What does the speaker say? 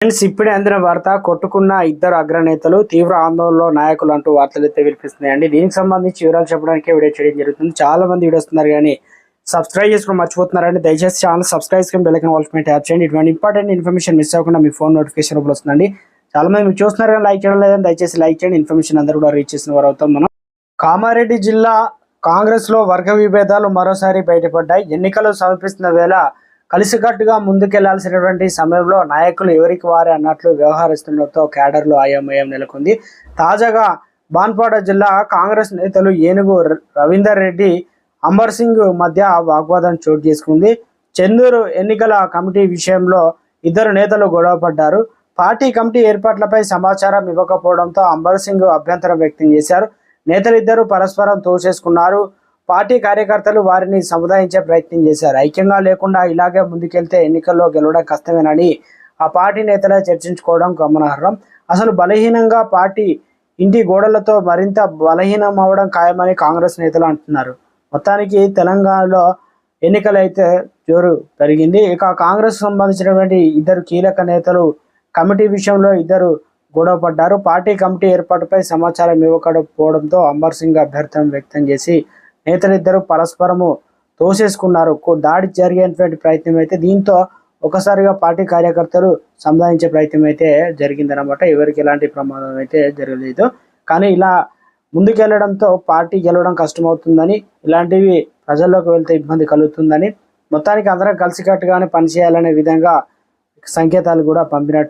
Friends, ఇప్పుడే అందిన వార్త. కొట్టుకున్న ఇద్దరు అగ్రనేతలు తీవ్ర ఆందోళనలో నాయకులు అంటూ వార్తలు అయితే వినిపిస్తున్నాయండి. దీనికి సంబంధించి వివరాలు చెప్పడానికి వీడియో చేయడం జరుగుతుంది. చాలా మంది వీడియో వస్తున్నారు కానీ సబ్స్క్రైబ్ చేసుకుని మర్చిపోతున్నారండి. దయచేసి ఛానల్ సబ్స్క్రైబ్ చేసుకుని బెల్ ఐకాన్ ఆల్ ట్యాప్ చేయండి. ఇటువంటి ఇంపార్టెంట్ ఇన్ఫర్మేషన్ మిస్ అవ్వకుండా మీ ఫోన్ నోటిఫికేషన్ రూపంలో వస్తుందండి. చాలా మంది మీరు చూస్తున్నారు కానీ లైక్ చేయడం లేదని దయచేసి లైక్ చేయండి. ఇన్ఫర్మేషన్ అందరూ కూడా రీచ్ చేసిన వారు అవుతాం. మనం కామారెడ్డి జిల్లా కాంగ్రెస్ లో వర్గ విభేదాలు మరోసారి బయటపడ్డాయి. ఎన్నికలు సమీపిస్తున్న వేళ కలిసికట్టుగా ముందుకెళ్లాల్సినటువంటి సమయంలో నాయకులు ఎవరికి వారే అన్నట్లు వ్యవహరిస్తుండటంతో క్యాడర్లో అయోమయం నెలకొంది. తాజాగా బాన్పాడ జిల్లా కాంగ్రెస్ నేతలు ఏనుగు రవీందర్ రెడ్డి, అంబర్ సింగ్ మధ్య వాగ్వాదం చోటు చేసుకుంది. చెందూరు ఎన్నికల కమిటీ విషయంలో ఇద్దరు నేతలు గొడవపడ్డారు. పార్టీ కమిటీ ఏర్పాట్లపై సమాచారం ఇవ్వకపోవడంతో అంబర్ సింగ్ అభ్యంతరం వ్యక్తం చేశారు. నేతలిద్దరూ పరస్పరం తోసేసుకున్నారు. పార్టీ కార్యకర్తలు వారిని సముదాయించే ప్రయత్నం చేశారు. ఐక్యంగా లేకుండా ఇలాగే ముందుకెళ్తే ఎన్నికల్లో గెలవడం కష్టమేనని ఆ పార్టీ నేతలే చర్చించుకోవడం గమనార్హం. అసలు బలహీనంగా పార్టీ ఇంటి గోడలతో మరింత బలహీనం అవ్వడం ఖాయమని కాంగ్రెస్ నేతలు అంటున్నారు. మొత్తానికి తెలంగాణలో ఎన్నికలు అయితే జోరు పెరిగింది. ఇక కాంగ్రెస్ సంబంధించినటువంటి ఇద్దరు కీలక నేతలు కమిటీ విషయంలో ఇద్దరు గొడవ పడ్డారు. పార్టీ కమిటీ ఏర్పాటుపై సమాచారం ఇవ్వకపోవడంతో అంబర్ సింగ్ అభ్యర్థన వ్యక్తం చేసి నేతలిద్దరూ పరస్పరము తోసేసుకున్నారు. దాడి జరిగేటువంటి ప్రయత్నం అయితే దీంతో ఒకసారిగా పార్టీ కార్యకర్తలు సంధానించే ప్రయత్నం అయితే జరిగిందనమాట. ఎవరికి ఎలాంటి ప్రమాదం అయితే జరగలేదు. కానీ ఇలా ముందుకెళ్లడంతో పార్టీ గెలవడం కష్టమవుతుందని, ఇలాంటివి ప్రజల్లోకి వెళ్తే ఇబ్బంది కలుగుతుందని, మొత్తానికి అందరం కలిసికట్టుగానే పనిచేయాలనే విధంగా సంకేతాలు కూడా పంపినట్టు